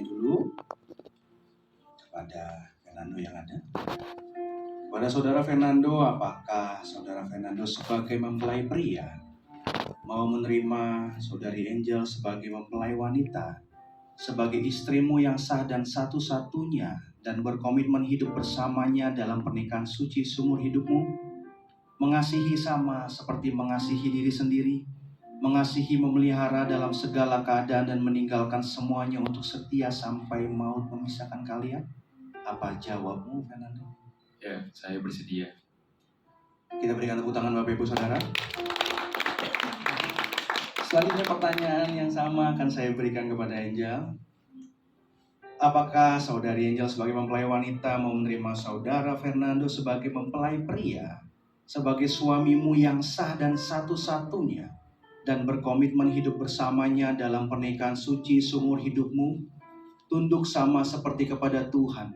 bertanya dulu kepada Fernando yang ada. Kepada saudara Fernando, apakah saudara Fernando sebagai mempelai pria mau menerima saudari Angel sebagai mempelai wanita, sebagai istrimu yang sah dan satu-satunya, dan berkomitmen hidup bersamanya dalam pernikahan suci seumur hidupmu, mengasihi sama seperti mengasihi diri sendiri, mengasihi memelihara dalam segala keadaan dan meninggalkan semuanya untuk setia sampai maut memisahkan kalian? Apa jawabmu, Fernando? Ya, saya bersedia. Kita berikan tepuk tangan Bapak Ibu Saudara. Selanjutnya pertanyaan yang sama akan saya berikan kepada Angel. Apakah saudari Angel sebagai mempelai wanita mau menerima saudara Fernando sebagai mempelai pria, sebagai suamimu yang sah dan satu-satunya, dan berkomitmen hidup bersamanya dalam pernikahan suci seumur hidupmu, tunduk sama seperti kepada Tuhan,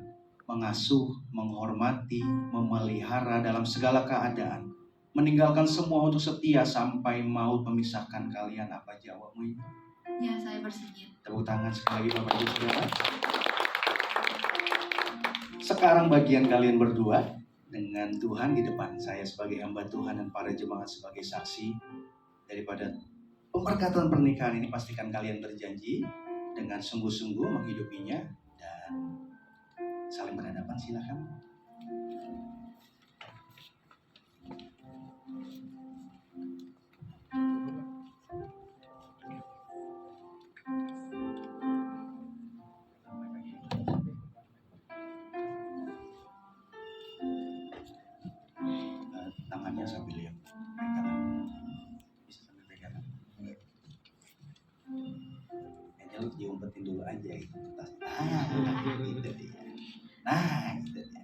mengasuh, menghormati, memelihara dalam segala keadaan, meninggalkan semua untuk setia sampai maut memisahkan kalian? Apa jawabmu? Ya, saya bersedia. Tepuk tangan sekali lagi Bapak Ibu Saudara. Sekarang bagian kalian berdua dengan Tuhan di depan saya sebagai hamba Tuhan dan para jemaat sebagai saksi daripada pemberkatan pernikahan ini. Pastikan kalian berjanji dengan sungguh-sungguh menghidupinya dan saling berhadapan. Silakan. Tangannya sambil lihat pegangan. Bisa sambil pegangan. Kayaknya lu diumpetin dulu aja itu tas. Gitu dia. Nah, gitu dia.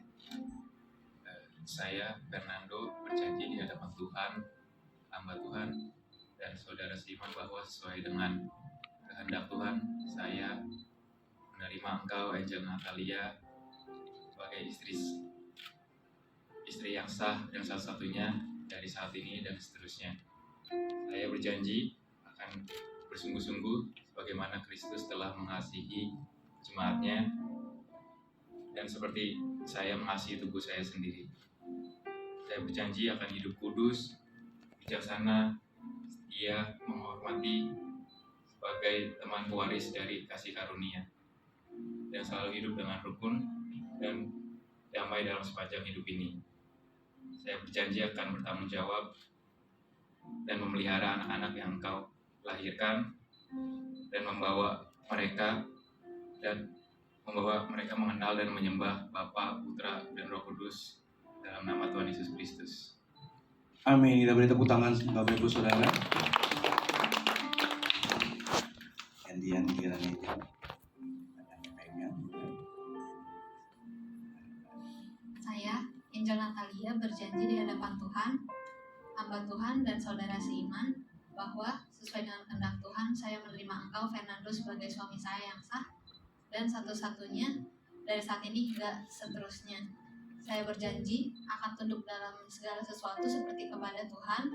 Saya, Fernando, berjanji di hadapan Tuhan, hamba Tuhan, dan saudara seiman bahwa sesuai dengan kehendak Tuhan, saya menerima engkau, Angel Natalia, sebagai istri yang sah dan satu-satunya dari saat ini dan seterusnya. Saya berjanji akan bersungguh-sungguh sebagaimana Kristus telah mengasihi jemaatnya, dan seperti saya mengasihi tubuh saya sendiri. Saya berjanji akan hidup kudus, bijaksana, setia, menghormati sebagai teman pewaris dari kasih karunia, dan selalu hidup dengan rukun dan damai dalam sepanjang hidup ini. Saya berjanji akan bertanggung jawab dan memelihara anak-anak yang engkau lahirkan, dan membawa mereka mengenal dan menyembah Bapa, Putra, dan Roh Kudus dalam nama Tuhan Yesus Kristus. Amin. Kita beri tepuk tangan Bapak Ibu Saudara. Gantian kiranya jawab. Saya, Angel Natalia, berjanji di hadapan Tuhan, hamba Tuhan, dan saudara seiman bahwa sesuai dengan kehendak Tuhan, saya menerima engkau, Fernando, sebagai suami saya yang sah dan satu-satunya dari saat ini hingga seterusnya. Saya berjanji akan tunduk dalam segala sesuatu seperti kepada Tuhan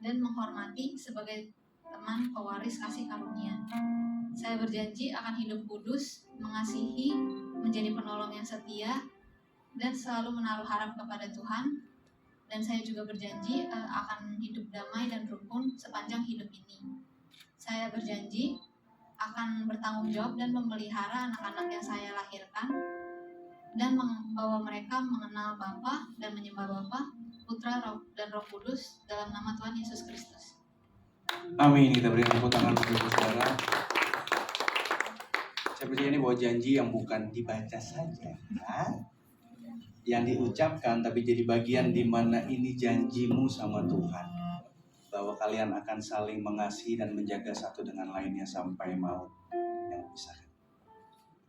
dan menghormati sebagai teman pewaris kasih karunia. Saya berjanji akan hidup kudus, mengasihi, menjadi penolong yang setia, dan selalu menaruh harap kepada Tuhan. Dan saya juga berjanji akan hidup damai dan rukun sepanjang hidup ini. Saya berjanji akan bertanggung jawab dan memelihara anak-anak yang saya lahirkan, dan membawa mereka mengenal Bapa dan menyembah Bapa, Putra, dan Roh Kudus dalam nama Tuhan Yesus Kristus. Amin. Kita berikan tepuk tangan Bapak Ibu Saudara. Saya percaya ini bahwa janji yang bukan dibaca saja, yang diucapkan, tapi jadi bagian di mana ini janjimu sama Tuhan, bahwa kalian akan saling mengasihi dan menjaga satu dengan lainnya sampai maut yang memisahkan.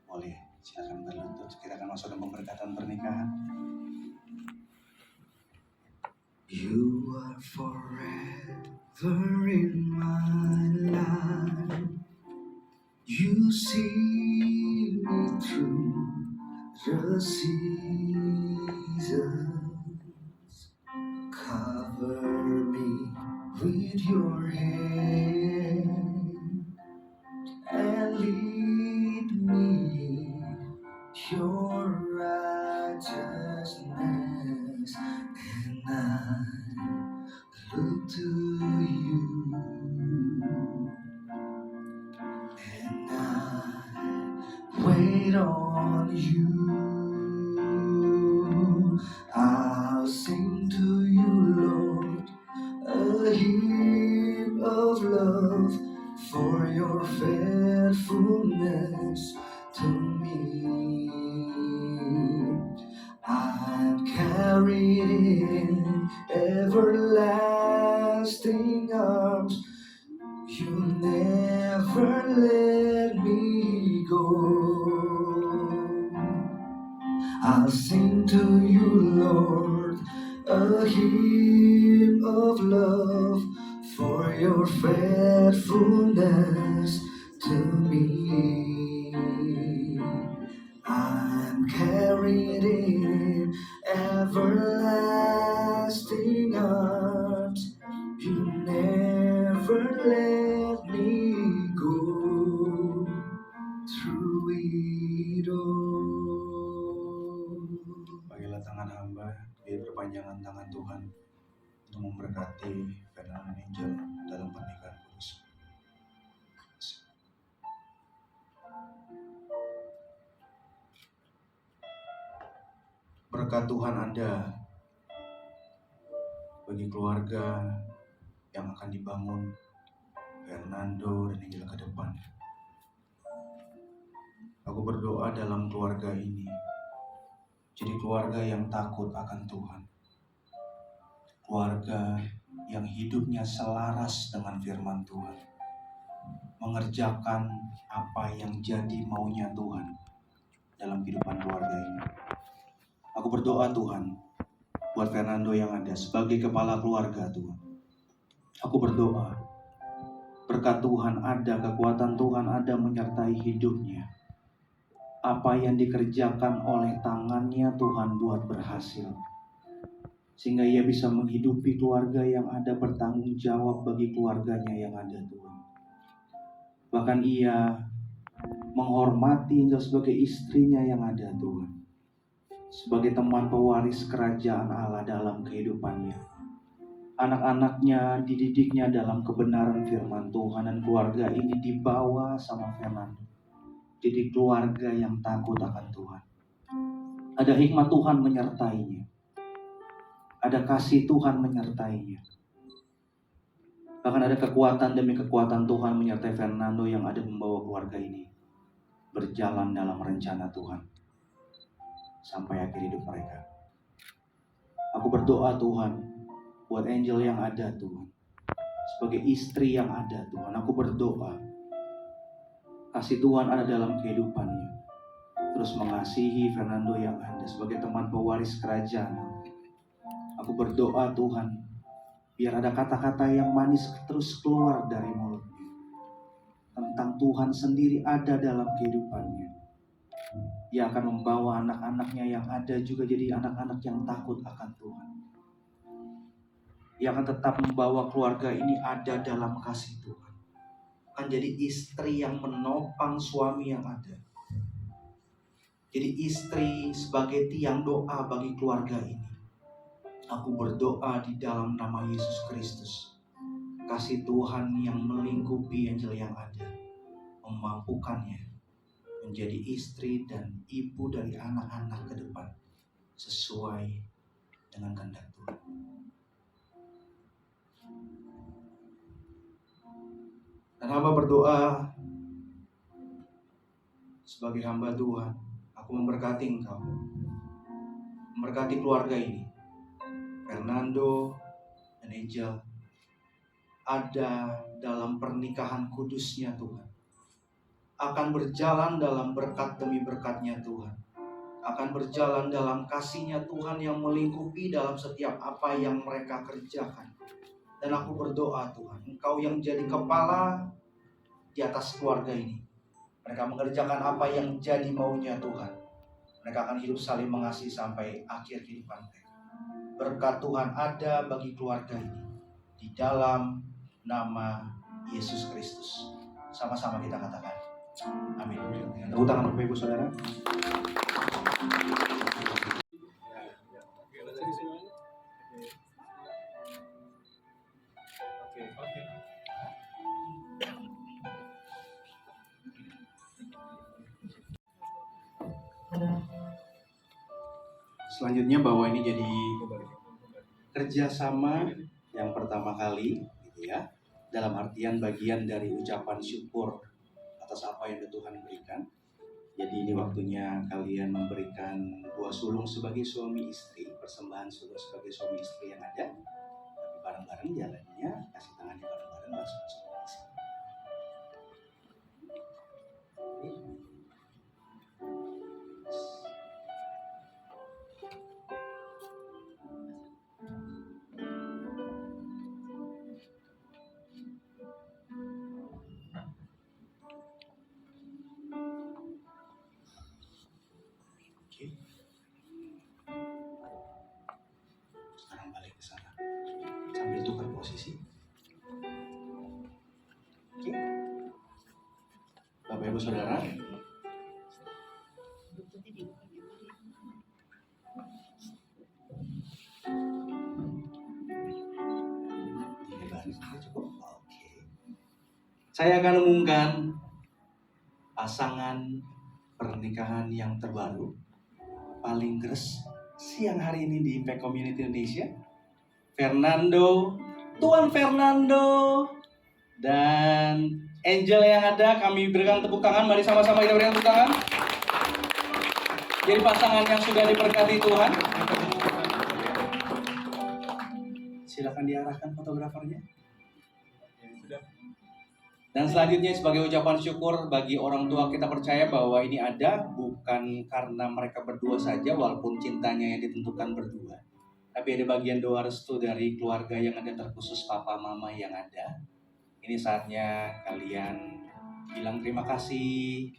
Boleh, silakan berlutut. Kita akan masuk dalam pemberkatan pernikahan. You are forever in my life. You see me through the seasons. Cover me with your hand and lead me your righteousness, and I look to you, and I wait on you. I'll sing to you, Lord, a hymn of love for your faithfulness to me. I'm carried in everlasting arms. You never let me go. I'll sing to you, Lord, a hymn of love for your faithfulness to me. I'm carried in everlasting arms. You never let me go through it all. Pakailah tangan hamba di perpanjangan tangan Tuhan untuk memberkati Fernando dan Angel dalam pernikahan kudus. Berkat Tuhan ada bagi keluarga yang akan dibangun Fernando dan Angel ke depan. Aku berdoa dalam keluarga ini jadi keluarga yang takut akan Tuhan, keluarga yang hidupnya selaras dengan firman Tuhan, mengerjakan apa yang jadi maunya Tuhan dalam kehidupan keluarga ini. Aku berdoa Tuhan buat Fernando yang ada sebagai kepala keluarga Tuhan. Aku berdoa berkat Tuhan ada, kekuatan Tuhan ada menyertai hidupnya. Apa yang dikerjakan oleh tangannya Tuhan buat berhasil. Sehingga ia bisa menghidupi keluarga yang ada, bertanggung jawab bagi keluarganya yang ada Tuhan. Bahkan ia menghormati Angel sebagai istrinya yang ada Tuhan. Sebagai teman pewaris kerajaan Allah dalam kehidupannya. Anak-anaknya dididiknya dalam kebenaran firman Tuhan, dan keluarga ini dibawa sama Fernando. Jadi keluarga yang takut akan Tuhan. Ada hikmat Tuhan menyertainya. Ada kasih Tuhan menyertainya. Bahkan ada kekuatan demi kekuatan Tuhan menyertai Fernando yang ada membawa keluarga ini berjalan dalam rencana Tuhan sampai akhir hidup mereka. Aku berdoa Tuhan buat Angel yang ada Tuhan, sebagai istri yang ada Tuhan. Aku berdoa kasih Tuhan ada dalam kehidupannya, terus mengasihi Fernando yang ada sebagai teman pewaris kerajaan. Aku berdoa Tuhan, biar ada kata-kata yang manis terus keluar dari mulutnya tentang Tuhan sendiri ada dalam kehidupannya. Ia akan membawa anak-anaknya yang ada juga jadi anak-anak yang takut akan Tuhan. Ia akan tetap membawa keluarga ini ada dalam kasih Tuhan. Akan jadi istri yang menopang suami yang ada. Jadi istri sebagai tiang doa bagi keluarga ini. Aku berdoa di dalam nama Yesus Kristus. Kasih Tuhan yang melingkupi Angel yang ada, memampukannya menjadi istri dan ibu dari anak-anak ke depan sesuai dengan kehendak Tuhan. Dan hamba berdoa sebagai hamba Tuhan, aku memberkati engkau, memberkati keluarga ini, Fernando dan Angel, ada dalam pernikahan kudusnya Tuhan, akan berjalan dalam berkat demi berkatnya Tuhan, akan berjalan dalam kasihnya Tuhan yang melingkupi dalam setiap apa yang mereka kerjakan. Dan aku berdoa Tuhan, Engkau yang jadi kepala di atas keluarga ini. Mereka mengerjakan apa yang jadi maunya Tuhan. Mereka akan hidup saling mengasihi sampai akhir kehidupan mereka. Berkat Tuhan ada bagi keluarga ini. Di dalam nama Yesus Kristus. Sama-sama kita katakan. Amin. Tepuk tangan Bapak Ibu Saudara. Selanjutnya bahwa ini jadi kerjasama yang pertama kali, gitu ya, dalam artian bagian dari ucapan syukur atas apa yang Tuhan berikan. Jadi ini waktunya kalian memberikan buah sulung sebagai suami istri, persembahan sulung sebagai suami istri yang ada. Tapi bareng-bareng jalannya, kasih tangannya bareng-bareng langsung suami istri. Oke. Sekarang balik ke sana sambil tukar posisi. Oke. Bapak Ibu Saudara, cukup. Oke. Saya akan umumkan pasangan pernikahan yang terbaru paling gres siang hari ini di Impact Community Indonesia, Tuan Fernando dan Angel yang ada. Kami berikan tepuk tangan, mari sama-sama kita berikan tepuk tangan. Jadi pasangan yang sudah diberkati Tuhan. Silakan diarahkan fotografernya. Dan selanjutnya sebagai ucapan syukur bagi orang tua, kita percaya bahwa ini ada bukan karena mereka berdua saja, walaupun cintanya yang ditentukan berdua, tapi ada bagian doa restu dari keluarga yang ada, terkhusus papa mama yang ada. Ini saatnya kalian bilang terima kasih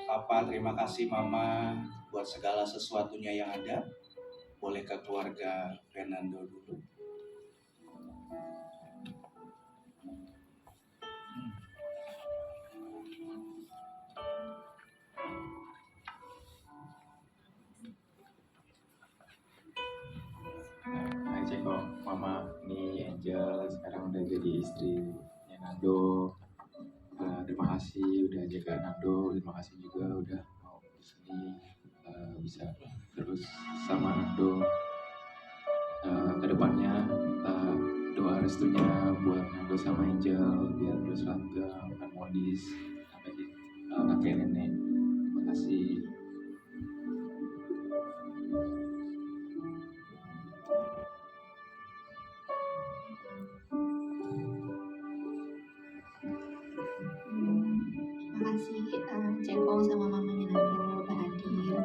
papa, terima kasih mama buat segala sesuatunya yang ada. Boleh ke keluarga Fernando dulu. Hai Ceko, Mama, ini Angel sekarang udah jadi istrinya Nando. Terima kasih udah jaga Nando, terima kasih juga udah mau di sini bisa terus sama Nando. Kedepannya minta doa restunya buat Nando sama Angel biar terus langgeng, harmonis sampai kakek nenek. Terima kasih. Makasih Ceko sama mamanya Nando udah hadir.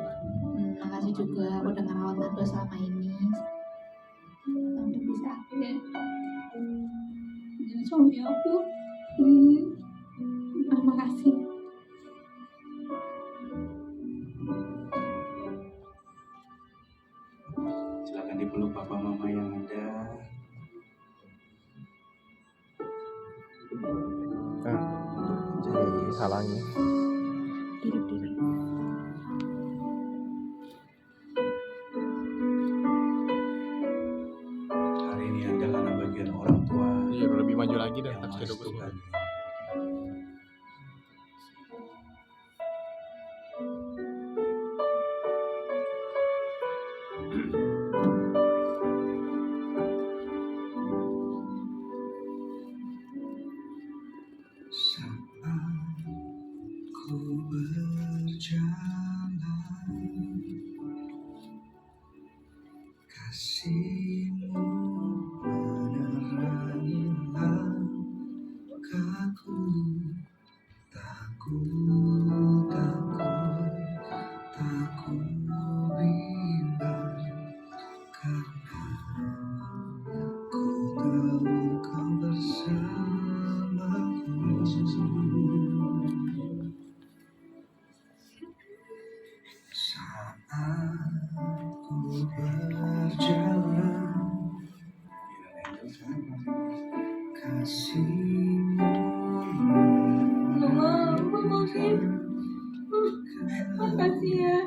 Makasih juga udah ngerawat Nando selama ini sampai bisa akhirnya jadi suami aku. Makasih. Silakan dipeluk papa mama yang ada. Jadi halangi. Hari ini ada karena bagian orang tua. Iya, lebih maju lagi dah. Yang Tak sudah bagus. Tuhan. Saat ku berjalan, kasih-Mu menerangi langkahku. Takut bimbang, karena ku tahu Kau bersamaku. Saat ku berjalan, kasih-Mu Makasih ya.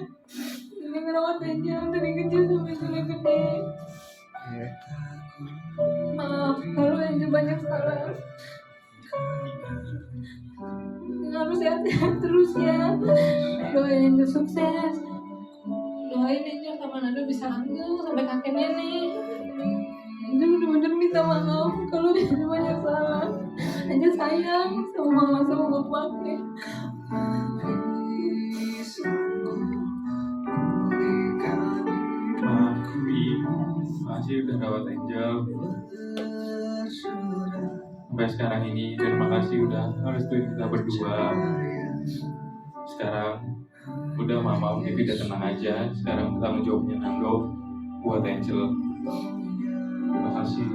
doain Angel sukses, doain Angel sama Nando bisa langgeng sampai kakek nenek. Angel bener-bener minta maaf kalau Angel banyak salah. Angel sayang sama mama sama bapaknya. Makasih udah rawat Angel sampai sekarang ini. Terima kasih udah restuin kita berdua. Sekarang udah mama Vivi udah tenang aja. Sekarang tanggung jawabnya Nando buat Angel. Terima kasih.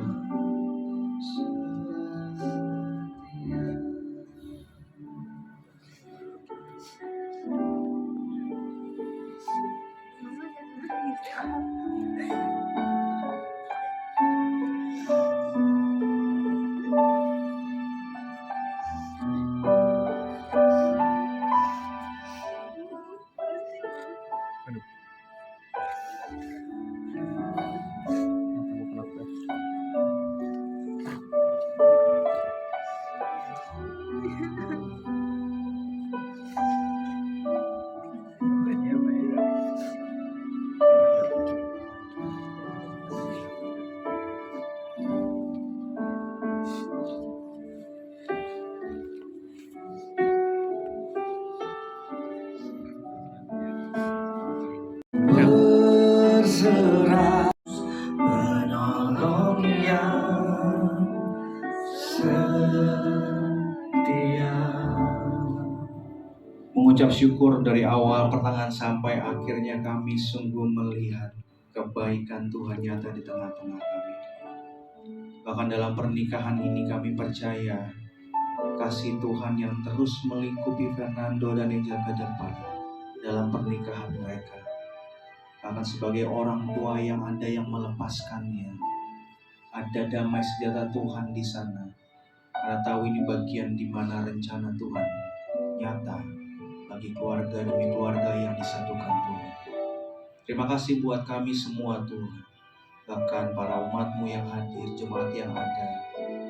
Berserah menolong yang setia. Mengucap syukur dari awal pertengahan sampai akhirnya kami sungguh melihat kebaikan Tuhan nyata di tengah-tengah kami. Bahkan dalam pernikahan ini kami percaya kasih Tuhan yang terus melingkupi Fernando dan Angel ke depan dalam pernikahan mereka. Bahkan sebagai orang tua yang ada yang melepaskannya, ada damai sejahtera Tuhan di sana. Karena tahu ini bagian di mana rencana Tuhan nyata bagi keluarga demi keluarga yang disatukan Tuhan. Terima kasih buat kami semua Tuhan. Bahkan para umat-Mu yang hadir, jemaat yang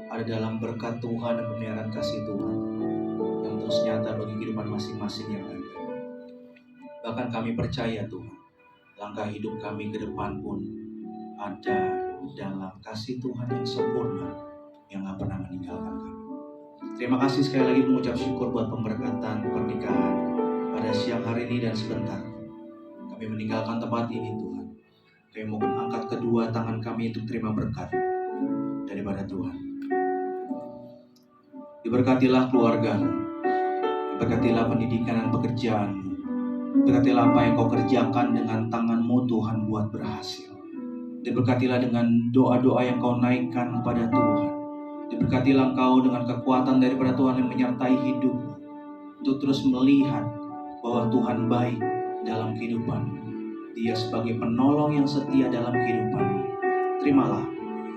ada dalam berkat Tuhan dan pemeliharaan kasih Tuhan yang terus nyata bagi kehidupan masing-masing yang ada. Bahkan kami percaya Tuhan, langkah hidup kami ke depan pun ada dalam kasih Tuhan yang sempurna yang gak pernah meninggalkan kami. Terima kasih sekali lagi mengucap syukur buat pemberkatan pernikahan pada siang hari ini dan sebentar kami meninggalkan tempat ini Tuhan. Kami mohon angkat kedua tangan kami untuk terima berkat daripada Tuhan. Diberkatilah keluargamu, diberkatilah pendidikan dan pekerjaanmu, diberkatilah apa yang kau kerjakan dengan tanganmu Tuhan buat berhasil. Diberkatilah dengan doa-doa yang kau naikkan kepada Tuhan. Diberkatilah engkau dengan kekuatan daripada Tuhan yang menyertai hidupmu untuk terus melihat bahwa Tuhan baik dalam kehidupanmu. Dia sebagai penolong yang setia dalam kehidupanmu. Terimalah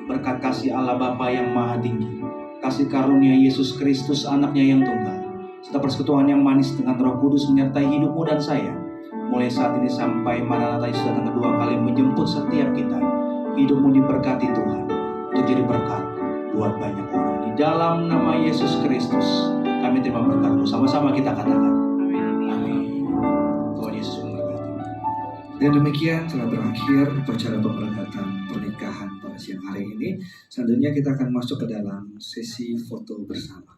berkat kasih Allah Bapa yang Maha Tinggi, kasih karunia Yesus Kristus anaknya yang tunggal, serta persekutuan yang manis dengan Roh Kudus menyertai hidupmu dan saya mulai saat ini sampai Maranatha Yesus datang kedua kali menjemput setiap kita. Hidupmu diberkati Tuhan untuk jadi berkat buat banyak orang. Di dalam nama Yesus Kristus kami terima berkat-Mu. Sama-sama kita katakan amin. Tuhan Yesus memberkati. Dan demikian telah berakhir upacara pemberkatan pernikahan pada siang hari ini. Selanjutnya kita akan masuk ke dalam sesi foto bersama.